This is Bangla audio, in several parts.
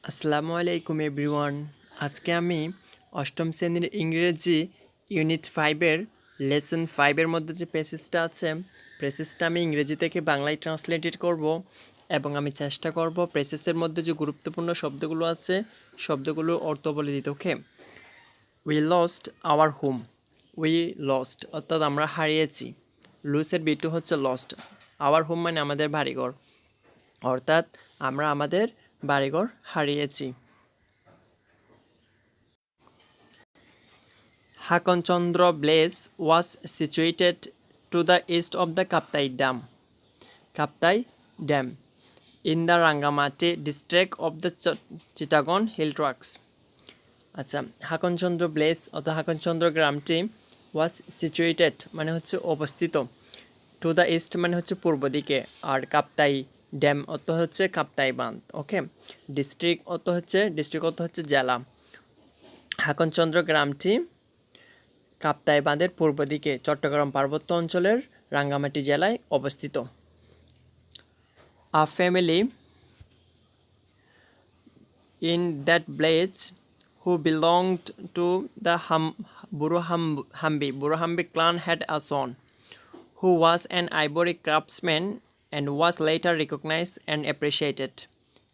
আসসালামু আলাইকুম এভরিওয়ান। আজকে আমি অষ্টম শ্রেণীর ইংরেজি ইউনিট 5-এর লেসন 5-এর মধ্যে যে প্যাসেজটা আছে, প্যাসেজটা আমি ইংরেজি থেকে বাংলায় ট্রান্সলেটেড করব এবং আমি চেষ্টা করব প্যাসেজের মধ্যে যে গুরুত্বপূর্ণ শব্দগুলো আছে শব্দগুলোর অর্থ বলে দিতে। Okay, we lost our home. We lost অর্থাৎ আমরা হারিয়েছি। লুসের বিটু হচ্ছে লস্ট। আওয়ার হোম মানে আমাদের বাড়িঘর, অর্থাৎ আমরা আমাদের বাড়িঘর হারিয়েছি। Hakonchandra Place was situated to the east of the Kaptai Dam in the Rangamati district of the Chittagong Hill Tracts. আচ্ছা, হাকনচন্দ্র প্লেস অর্থাৎ হাকনচন্দ্র গ্রামটি ওয়াজ সিচুয়েটেড মানে হচ্ছে অবস্থিত, টু দ্য ইস্ট মানে হচ্ছে পূর্ব দিকে, আর কাপ্তাই ড্যাম অর্থ হচ্ছে কাপ্তাই বাঁধ। ওকে, ডিস্ট্রিক্ট অর্থ হচ্ছে জেলা। হাকনচন্দ্র গ্রামটি কাপ্তাই বাঁধের পূর্ব দিকে চট্টগ্রাম পার্বত্য অঞ্চলের রাঙ্গামাটি জেলায় অবস্থিত। A family in that village who belonged to the Buruhambi clan had a son who was an ivory craftsman and was later recognized and appreciated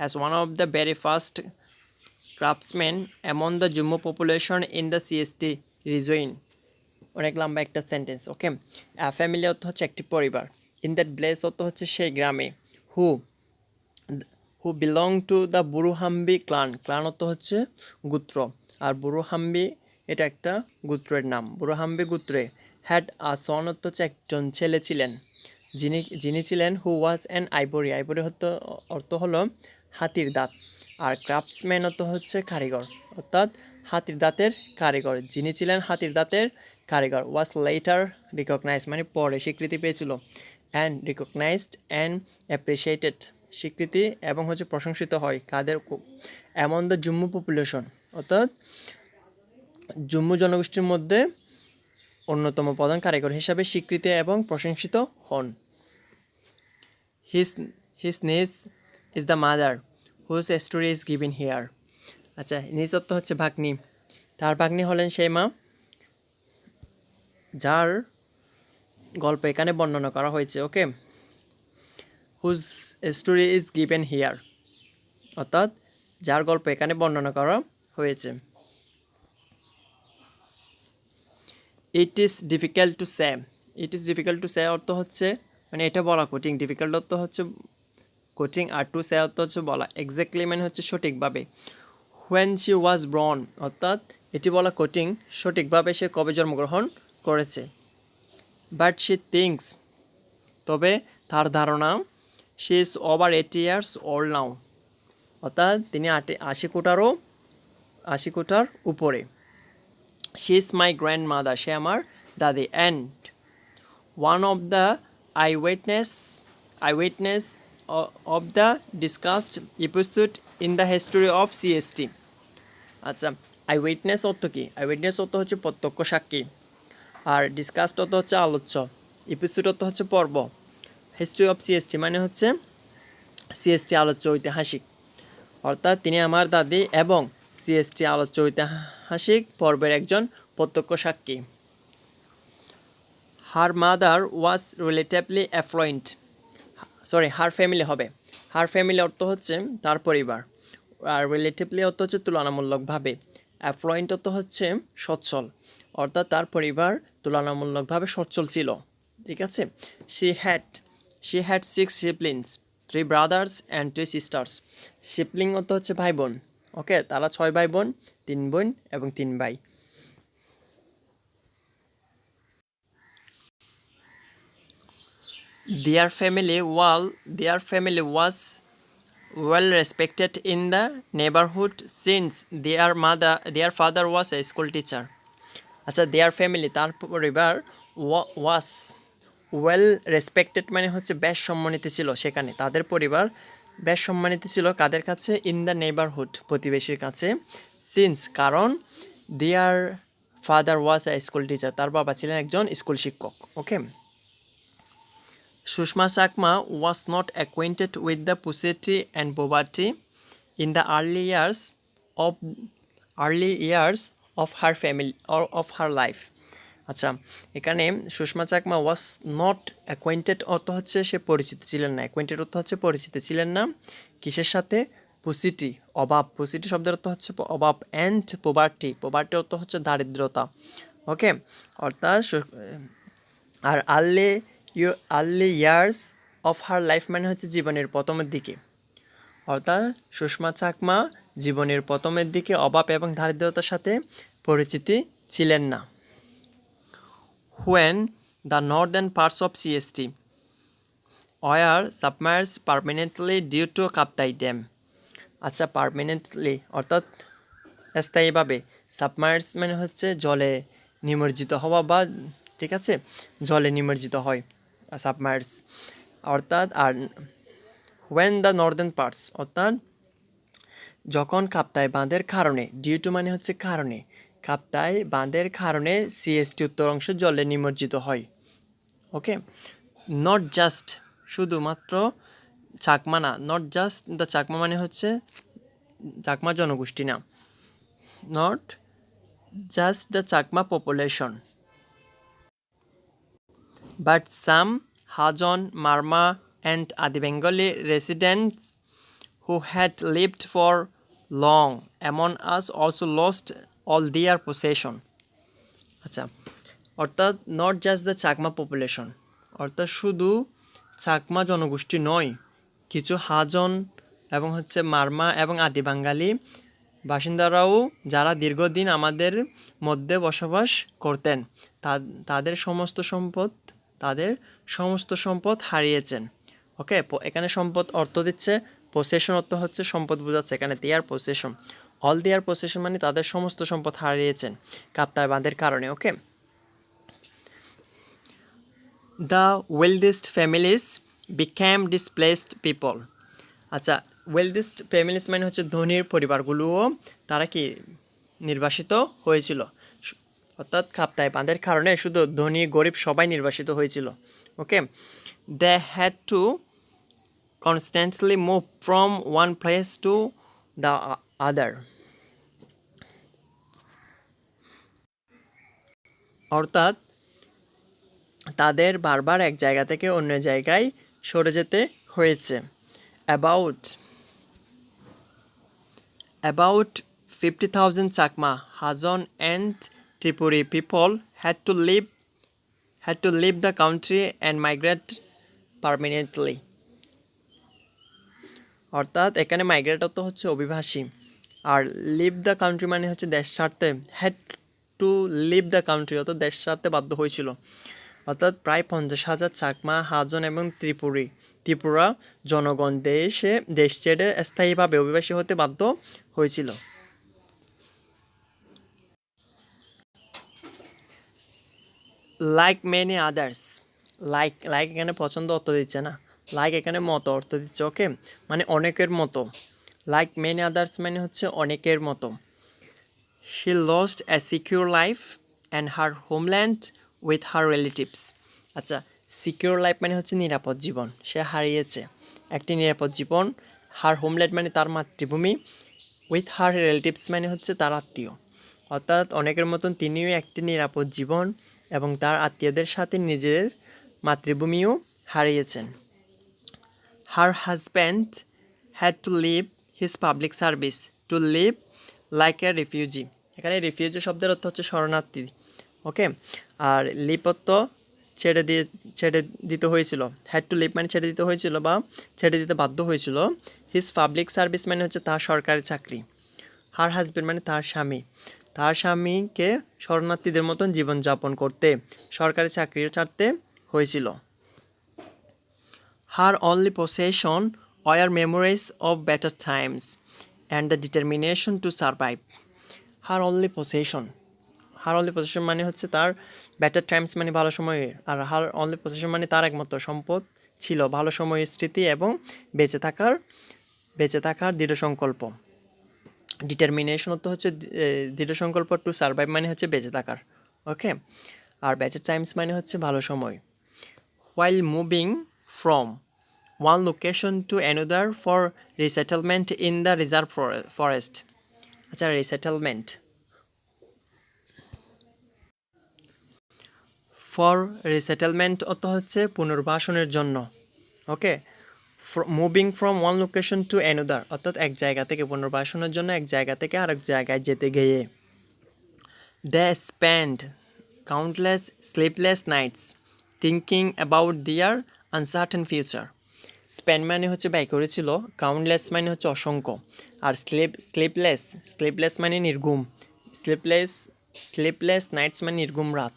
as one of the very first craftsmen among the Jummo population in the CST region. অনেক লম্বা একটা সেন্টেন্স। ওকে, ফ্যামিলি অর্থ হচ্ছে একটি পরিবার, ইন দ্যাট প্লেস অর্থ হচ্ছে সেই গ্রামে, হু হু বিলং টু দ্য বুরুহাম্বি ক্লান অর্থ হচ্ছে গোত্র, আর বুরুহাম্বি এটা একটা গোত্রের নাম। বুরুহাম্বি গোত্রে হ্যাড আ সন অর্থ হচ্ছে একজন ছেলে ছিলেন, যিনি ছিলেন হু ওয়াজ অ্যান আইভরি অর্থ হলো হাতির দাঁত, আর ক্রাফটসম্যান অর্থ হচ্ছে কারিগর, অর্থাৎ হাতির দাঁতের কারিগর, যিনি ছিলেন হাতির দাঁতের কারিগর। ওয়াজ লেটার রিকগনাইজ মানে পরে স্বীকৃতি পেয়েছিল, অ্যান্ড রিকগনাইজড অ্যান্ড অ্যাপ্রিসিয়েটেড স্বীকৃতি এবং হচ্ছে প্রশংসিত হয় কাদের, এমন দ্য জম্মু পপুলেশন অর্থাৎ জম্মু জনগোষ্ঠীর মধ্যে অন্যতম প্রধান কারিগর হিসাবে স্বীকৃতি এবং প্রশংসিত হন। His niece is the mother whose story is given here. আচ্ছা, নিজ অর্থ হচ্ছে ভাগ্নি, তার ভাগ্নি হলেন সেই মা যার গল্প এখানে বর্ণনা করা হয়েছে। Okay, whose story is given here অর্থাৎ যার গল্প এখানে বর্ণনা করা হয়েছে। It is difficult to say অর্থ হচ্ছে মানে এটা বলা কঠিন, ডিফিকাল্ট অর্থ হচ্ছে কঠিন, আর টু সে অর্থ হচ্ছে বলা, এক্স্যাক্টলি মানে হচ্ছে সঠিকভাবে। হোয়েন শি ওয়াজ ব্রন অর্থাৎ এটি বলা কঠিন সঠিকভাবে সে কবে জন্মগ্রহণ করেছে। বাট শি থিঙ্কস তবে তার ধারণা, she is over 80 years old now অর্থাৎ তিনি 80 কোটার উপরে। She is my grandmother সে আমার দাদি, and one of the eyewitness of the discussed episode in the history of CST। আচ্ছা, আই উইটনেস অর্থ কি? আই উইটনেস অর্থ হচ্ছে প্রত্যক্ষ সাক্ষী, আর ডিসকাসড অর্থ হচ্ছে আলোচ্য, এপিসোড অর্থ হচ্ছে পর্ব, হিস্ট্রি অফ CST মানে হচ্ছে CST আলোচ্য ঐতিহাসিক, অর্থাৎ তিনি আমার দাদি এবং CST আলোচ্য ঐতিহাসিক পর্বের একজন প্রত্যক্ষ সাক্ষী। Her mother was relatively effluent, her family হবে, হার ফ্যামিলি অর্থ হচ্ছে তার পরিবার, আর রিলেটিভলি অর্থ হচ্ছে তুলনামূলকভাবে, অ্যাফ্লুয়েন্ট অর্থ হচ্ছে সচ্ছল, অর্থাৎ তার পরিবার তুলনামূলকভাবে সচ্ছল ছিল। ঠিক আছে, she had 6 siblings, 3 brothers and 2 sisters। Sibling অর্থ হচ্ছে ভাই বোন। ওকে, তারা 6 ভাই বোন, 3 বোন এবং 3 ভাই। Their family was well respected in the neighborhood since their father was a school teacher। আচ্ছা, দেয়ার ফ্যামিলি তার পরিবার ওয়াস ওয়েল রেসপেক্টেড মানে হচ্ছে বেশ সম্মানিত ছিল, সেখানে তাদের পরিবার বেশ সম্মানিত ছিল কাদের কাছে? ইন দ্য নেইবারহুড প্রতিবেশীর কাছে, সিন্স কারণ, their father was a school teacher তার বাবা ছিলেন একজন স্কুল শিক্ষক। Okay, Sushma Chakma was not acquainted with the paucity and poverty in the of early years of her family or of her life. আচ্ছা, এখানে Sushma Chakma was not acquainted অর্থ হচ্ছে সে পরিচিত ছিলেন না, অ্যাকোয়েন্টেড অর্থ হচ্ছে পরিচিত ছিলেন না কিসের সাথে? পুসিটি, অভাব। পুসিটি শব্দের অর্থ হচ্ছে অভাব। অ্যান্ড পোভার্টি, পোভার্টি অর্থ হচ্ছে দারিদ্রতা। ওকে, অর্থাৎ আর early years of her life মানে হচ্ছে জীবনের প্রথমের দিকে, অর্থাৎ সুষমা চাকমা জীবনের প্রথমের দিকে অভাব এবং দারিদ্রতার সাথে পরিচিতি ছিলেন না। When the northern parts of CST were submerged permanently due to Kaptai dam. আচ্ছা, পারমানেন্টলি অর্থাৎ স্থায়ীভাবে, সাবমার্জ মানে হচ্ছে জলে নিমজ্জিত হওয়া, বা ঠিক আছে, জলে নিমজ্জিত হয় সাবমার্জ অর্থাৎ। আর when the northern parts অর্থাৎ যখন কাপ্তাই বাঁধের কারণে, ডিউ টু মানে হচ্ছে কারণে, কাপ্তাই বাঁধের কারণে সিএসটি উত্তর অংশ জলে নিমজ্জিত হয়। ওকে, নট জাস্ট শুধুমাত্র চাকমা না, নট জাস্ট দ্য চাকমা মানে হচ্ছে চাকমা জনগোষ্ঠী না, not just the Chakma population, but some Hajong, Marma and আদি Bengali residents who had lived for long among us also lost all their possession. আচ্ছা, অর্থাৎ not just the Chakma population, অর্থাৎ শুধু চাকমা জনগোষ্ঠী নয়, কিছু হাজন এবং হচ্ছে মারমা এবং আদি বাঙালি বাসিন্দারাও যারা দীর্ঘদিন আমাদের মধ্যে বসবাস করতেন, তাদের সমস্ত সম্পদ হারিয়েছেন। ওকে, এখানে সম্পদ অর্থ দিচ্ছে, পসেশন অর্থ হচ্ছে সম্পদ বোঝাচ্ছে, এখানে their possession, all their possession মানে তাদের সমস্ত সম্পদ হারিয়েছেন কাপ্তাই বাঁধের কারণে। Okay, the wealthiest families became displaced people. আচ্ছা, ওয়েলথেস্ট ফ্যামিলিজ মানে হচ্ছে ধনীর পরিবারগুলোও তারা কি নির্বাসিত হয়েছিল, অর্থাৎ কাপ্তাই বাঁধের কারণে শুধু ধনী গরিব সবাই নির্বাসিত হয়েছিল। Okay, they had to constantly move from one place to the other, অর্থাৎ তাদের বারবার এক জায়গা থেকে অন্য জায়গায় সরে যেতে হয়েছে। About 50,000 Chakma, Hajon and Tripuri people had to leave the country and migrate permanently. অর্থাৎ এখানে মাইগ্রেট অর্থ হচ্ছে অভিবাসী, আর লিভ দ্য কান্ট্রি মানে হচ্ছে দেশ ছাড়তে, had to leave the country অর্থাৎ দেশ ছাড়তে বাধ্য হয়েছিল। অর্থাৎ প্রায় 50,000 চাকমা, হাজন এবং ত্রিপুরা জনগণ দেশ ছেড়ে স্থায়ীভাবে অভিবাসী হতে বাধ্য হয়েছিল। লাইক মেনি আদার্স, লাইক এখানে পছন্দ অর্থ দিচ্ছে না, লাইক এখানে মতো অর্থ দিচ্ছে। ওকে, মানে অনেকের মতো, লাইক মেনি আদার্স মানে হচ্ছে অনেকের মতো। She lost A secure life and her homeland with her relatives. আচ্ছা, সিকিউর লাইফ মানে হচ্ছে নিরাপদ জীবন, সে হারিয়েছে একটি নিরাপদ জীবন। হার হোমল্যান্ড মানে তার মাতৃভূমি, উইথ হার রিলেটিভস মানে হচ্ছে তার আত্মীয়, অর্থাৎ অনেকের মতন তিনিও একটি নিরাপদ জীবন এবং তার আত্মীয়দের সাথে নিজের মাতৃভূমিও হারিয়েছেন। Her husband had to leave his public service to live like a refugee. এখানে রিফিউজি শব্দের অর্থ হচ্ছে শরণার্থী। ওকে, আর লিভ অর্থ ছেড়ে দিতে হয়েছিল, হ্যাড টু লিভ মানে ছেড়ে দিতে হয়েছিল বা ছেড়ে দিতে বাধ্য হয়েছিল। হিজ পাবলিক সার্ভিস মানে হচ্ছে তার সরকারি চাকরি। হার হাজব্যান্ড মানে তার স্বামীকে শরণার্থীদের মতন জীবনযাপন করতে সরকারি চাকরিও ছাড়তে হয়েছিল। Her only possession were memories of better times and the determination to survive. Her only possession মানে হচ্ছে তার better times মানে ভালো সময়ের, আর her only possession মানে তার একমাত্র সম্পদ ছিল ভালো সময়ের স্মৃতি এবং বেঁচে থাকার দৃঢ় সংকল্প। ডিটারমিনেশন তো হচ্ছে দৃঢ় সংকল্প, টু সার্ভাইভ মানে হচ্ছে বেঁচে থাকার। ওকে, আর বেটার টাইমস মানে হচ্ছে ভালো সময়। While moving from one location to another for resettlement in the reserve forest. আচ্ছা, resettlement ফর রিসেটেলমেন্ট অর্থ হচ্ছে পুনর্বাসনের জন্য। Okay, moving from one location to another অর্থাৎ এক জায়গা থেকে পুনর্বাসনের জন্য এক জায়গা থেকে আরেক জায়গায় যেতে গিয়ে। They spend countless sleepless nights thinking about their uncertain future. Spend মানে হচ্ছে ব্যয় করেছিল, কাউন্টলেস মানে হচ্ছে অসংখ্য, আর স্লিপলেস মানে নির্ঘুম, স্লিপলেস নাইটস মানে নির্ঘুম রাত,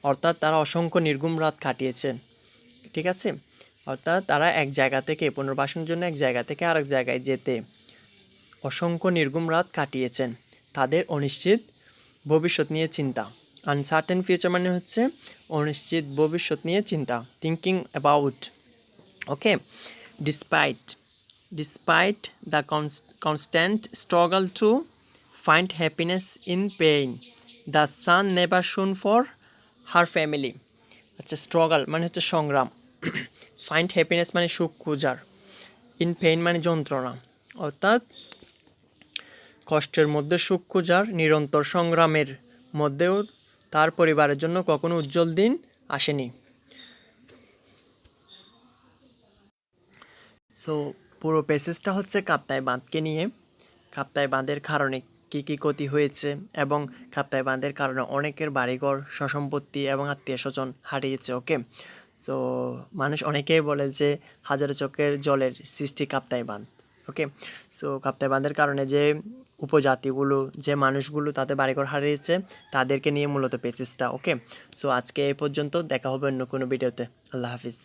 অর্থাৎ তারা অসংখ্য নির্ঘুম রাত কাটিয়েছেন। ঠিক আছে, অর্থাৎ তারা এক জায়গা থেকে পুনর্বাসনের জন্য এক জায়গা থেকে আরেক জায়গায় যেতে অসংখ্য নির্ঘুম রাত কাটিয়েছেন। তাদের অনিশ্চিত ভবিষ্যৎ নিয়ে চিন্তা। আনসার্টেন ফিউচার মানে হচ্ছে অনিশ্চিত ভবিষ্যৎ নিয়ে চিন্তা, thinking about. Okay, despite the constant struggle to find happiness in pain, the sun never শুন ফর হার ফ্যামিলি। আচ্ছা, স্ট্রাগল মানে হচ্ছে সংগ্রাম, ফাইন্ড হ্যাপিনেস মানে সুখ খোঁজার, ইন পেইন মানে যন্ত্রণা, অর্থাৎ কষ্টের মধ্যে সুখ খোঁজার নিরন্তর সংগ্রামের মধ্যেও তার পরিবারের জন্য কখনো উজ্জ্বল দিন আসেনি। সো পুরো প্যাসেজটা হচ্ছে কাপ্তাই বাঁধকে নিয়ে, কাপ্তাই বাঁধের কারণে কী কী ক্ষতি হয়েছে এবং কাপ্তাই বাঁধের কারণে অনেকের বাড়িঘর, সসম্পত্তি এবং আত্মীয় স্বজন হারিয়েছে। ওকে, সো মানুষ অনেকেই বলে যে হাজারো চোখের জলের সৃষ্টি কাপ্তাই বাঁধ। ওকে, সো কাপ্তাই বাঁধের কারণে যে উপজাতিগুলো, যে মানুষগুলো তাদের বাড়িঘর হারিয়েছে, তাদেরকে নিয়ে মূলত প্যাসেজটা। ওকে, সো আজকে এই পর্যন্ত, দেখা হবে অন্য কোনো ভিডিওতে। আল্লাহ হাফিজ।